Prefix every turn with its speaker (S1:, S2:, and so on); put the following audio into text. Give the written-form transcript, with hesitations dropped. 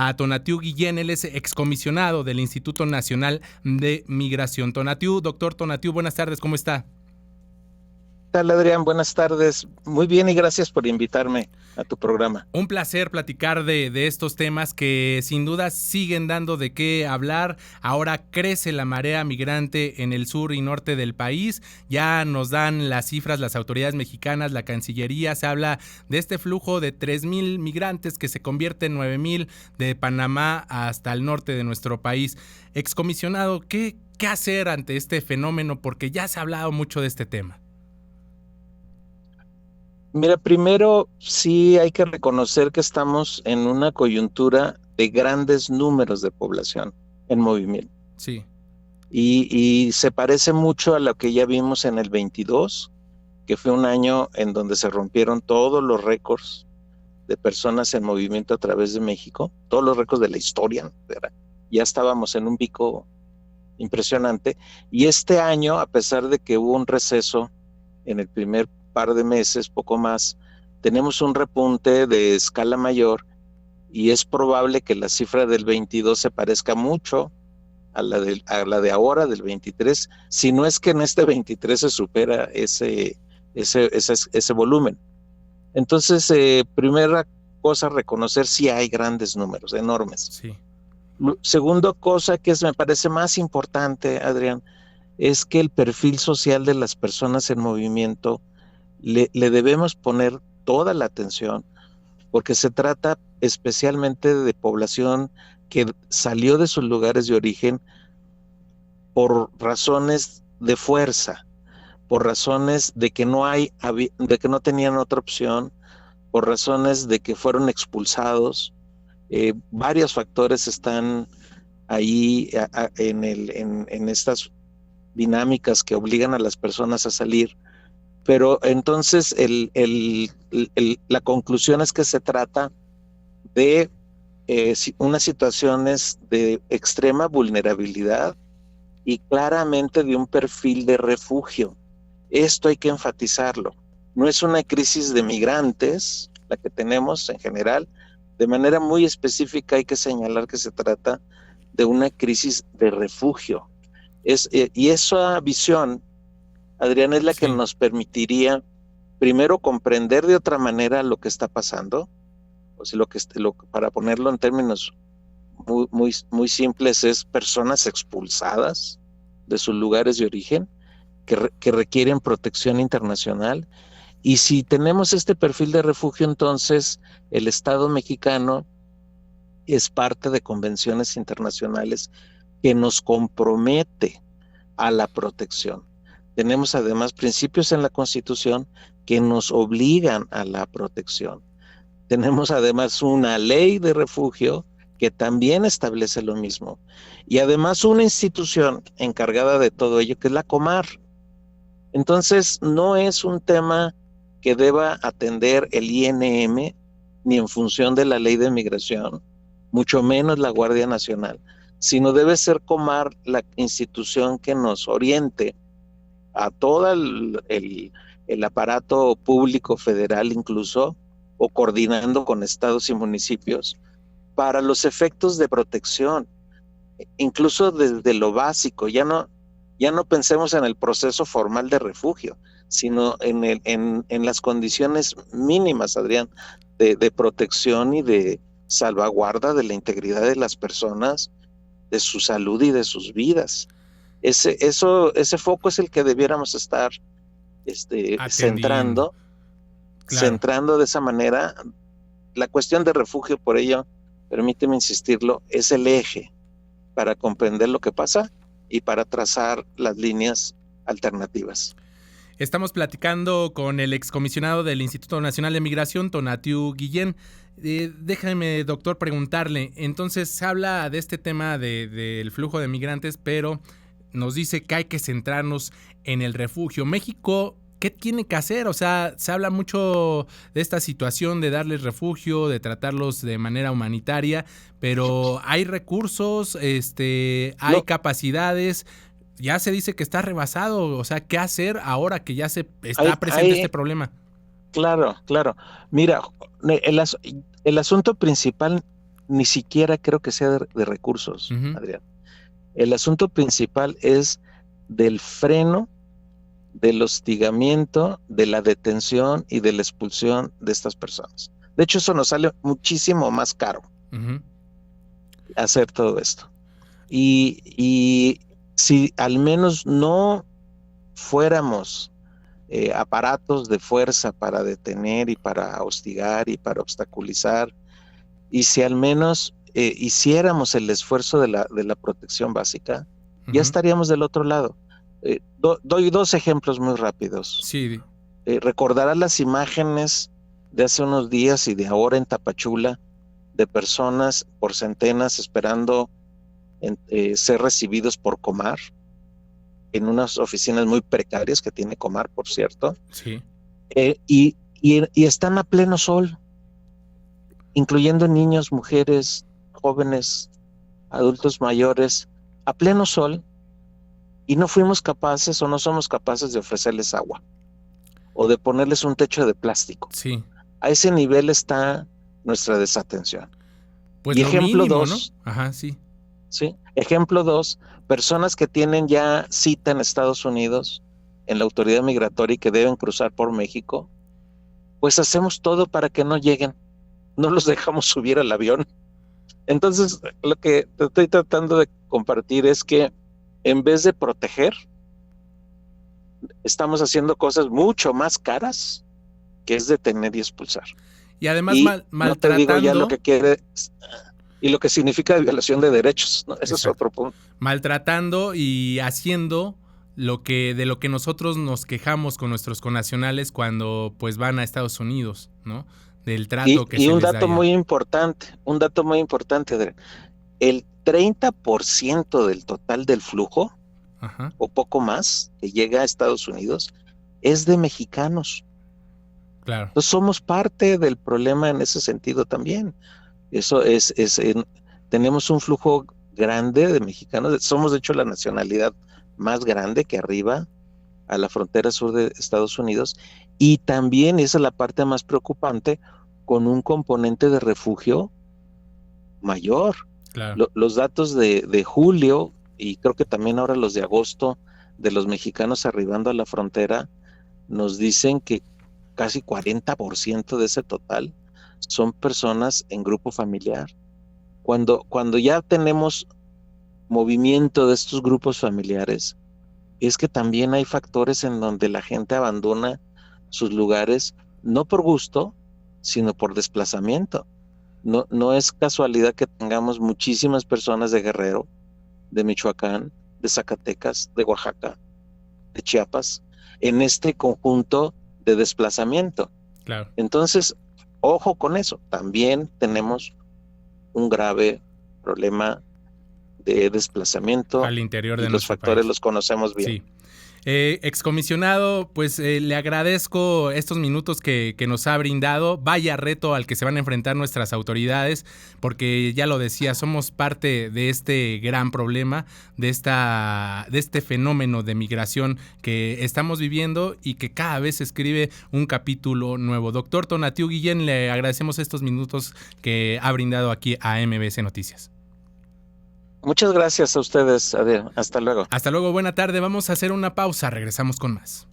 S1: a Tonatiuh Guillén. Él es excomisionado del Instituto Nacional de Migración. Doctor Tonatiuh, buenas tardes, ¿cómo está?
S2: ¿Qué tal, Adrián? Buenas tardes. Muy bien y gracias por invitarme a tu programa.
S1: Un placer platicar de estos temas que sin duda siguen dando de qué hablar. Ahora crece la marea migrante en el sur y norte del país. Ya nos dan las cifras las autoridades mexicanas, la Cancillería. Se habla de este flujo de 3,000 migrantes que se convierte en 9,000 de Panamá hasta el norte de nuestro país. Excomisionado, ¿qué hacer ante este fenómeno? Porque ya se ha hablado mucho de este tema.
S2: Mira, primero sí hay que reconocer que estamos en una coyuntura de grandes números de población en movimiento.
S1: Sí.
S2: Y se parece mucho a lo que ya vimos en el 22, que fue un año en donde se rompieron todos los récords de personas en movimiento a través de México, todos los récords de la historia, ¿verdad? Ya estábamos en un pico impresionante. Y este año, a pesar de que hubo un receso en el primer par de meses, poco más, tenemos un repunte de escala mayor y es probable que la cifra del 22 se parezca mucho a la de ahora, del 23, si no es que en este 23 se supera ese volumen. Entonces, primera cosa, reconocer si hay grandes números, enormes.
S1: Sí.
S2: Segunda cosa que me parece más importante, Adrián, es que el perfil social de las personas en movimiento le debemos poner toda la atención, porque se trata especialmente de población que salió de sus lugares de origen por razones de fuerza, por razones de que no tenían otra opción, por razones de que fueron expulsados. Varios factores están ahí en estas dinámicas que obligan a las personas a salir. Pero entonces la conclusión es que se trata de unas situaciones de extrema vulnerabilidad y claramente de un perfil de refugio. Esto hay que enfatizarlo. No es una crisis de migrantes la que tenemos en general. De manera muy específica hay que señalar que se trata de una crisis de refugio. Y esa visión, Adrián, es la que nos permitiría primero comprender de otra manera lo que está pasando. O sea, para ponerlo en términos muy simples, es personas expulsadas de sus lugares de origen que requieren protección internacional. Y si tenemos este perfil de refugio, entonces el Estado mexicano es parte de convenciones internacionales que nos compromete a la protección. Tenemos además principios en la Constitución que nos obligan a la protección. Tenemos además una ley de refugio que también establece lo mismo. Y además una institución encargada de todo ello, que es la Comar. Entonces, no es un tema que deba atender el INM ni en función de la ley de migración, mucho menos la Guardia Nacional, sino debe ser Comar la institución que nos oriente a todo el aparato público federal incluso, o coordinando con estados y municipios, para los efectos de protección, incluso desde lo básico. Ya no pensemos en el proceso formal de refugio, sino en las condiciones mínimas, Adrián, de protección y de salvaguarda de la integridad de las personas, de su salud y de sus vidas. Ese foco es el que debiéramos estar centrando de esa manera. La cuestión de refugio, por ello, permíteme insistirlo, es el eje para comprender lo que pasa y para trazar las líneas alternativas.
S1: Estamos platicando con el excomisionado del Instituto Nacional de Migración, Tonatiuh Guillén. Déjame, doctor, preguntarle, entonces se habla de este tema del flujo de migrantes, pero nos dice que hay que centrarnos en el refugio. México, ¿qué tiene que hacer? O sea, se habla mucho de esta situación de darles refugio, de tratarlos de manera humanitaria, pero ¿hay recursos? ¿Hay capacidades? Ya se dice que está rebasado. O sea, ¿qué hacer ahora que ya se está presente este problema?
S2: Claro. Mira, el asunto principal ni siquiera creo que sea de recursos, Adrián. El asunto principal es del freno, del hostigamiento, de la detención y de la expulsión de estas personas. De hecho, eso nos sale muchísimo más caro hacer todo esto. Y si al menos no fuéramos aparatos de fuerza para detener y para hostigar y para obstaculizar, y si al menos hiciéramos el esfuerzo de la protección básica, ya estaríamos del otro lado. Doy dos ejemplos muy rápidos.
S1: Sí.
S2: Recordarás las imágenes de hace unos días y de ahora en Tapachula, de personas por centenas esperando ser recibidos por Comar, en unas oficinas muy precarias que tiene Comar, por cierto.
S1: Sí.
S2: Y están a pleno sol, incluyendo niños, mujeres, jóvenes, adultos mayores, a pleno sol, y no fuimos capaces o no somos capaces de ofrecerles agua o de ponerles un techo de plástico.
S1: Sí.
S2: A ese nivel está nuestra desatención.
S1: Pues
S2: y
S1: lo
S2: ejemplo
S1: mínimo,
S2: 2,
S1: ¿no? Ajá, sí.
S2: ¿sí? Ejemplo 2, personas que tienen ya cita en Estados Unidos, en la autoridad migratoria y que deben cruzar por México, pues hacemos todo para que no lleguen, no los dejamos subir al avión. Entonces, lo que te estoy tratando de compartir es que en vez de proteger, estamos haciendo cosas mucho más caras, que es detener y expulsar.
S1: Y además maltratando.
S2: No te digo ya lo que quiere y lo que significa violación de derechos, ¿no? Ese es otro punto.
S1: Maltratando y haciendo de lo que nosotros nos quejamos con nuestros connacionales cuando pues van a Estados Unidos, ¿no? Del trato que se les da.
S2: Y un dato muy importante, Adrián. El 30% del total del flujo, o poco más, que llega a Estados Unidos, es de mexicanos.
S1: Claro.
S2: Entonces somos parte del problema en ese sentido también. Eso tenemos un flujo grande de mexicanos, somos de hecho la nacionalidad más grande que arriba a la frontera sur de Estados Unidos, y también esa es la parte más preocupante, con un componente de refugio mayor.
S1: Claro.
S2: Los datos de julio, y creo que también ahora los de agosto, de los mexicanos arribando a la frontera, nos dicen que casi 40% de ese total son personas en grupo familiar. Cuando ya tenemos movimiento de estos grupos familiares, es que también hay factores en donde la gente abandona sus lugares, no por gusto, sino por desplazamiento. No es casualidad que tengamos muchísimas personas de Guerrero, de Michoacán, de Zacatecas, de Oaxaca, de Chiapas, en este conjunto de desplazamiento.
S1: Claro.
S2: Entonces, ojo con eso. También tenemos un grave problema de desplazamiento
S1: al interior de
S2: y los factores país los conocemos bien.
S1: Sí. Excomisionado, pues le agradezco estos minutos que nos ha brindado. Vaya reto al que se van a enfrentar nuestras autoridades, porque ya lo decía, somos parte de este gran problema, de este fenómeno de migración que estamos viviendo y que cada vez se escribe un capítulo nuevo. Doctor Tonatiuh Guillén, le agradecemos estos minutos que ha brindado aquí a MBS Noticias.
S2: Muchas gracias a ustedes, Adrián. Hasta luego.
S1: Hasta luego, buena tarde. Vamos a hacer una pausa, regresamos con más.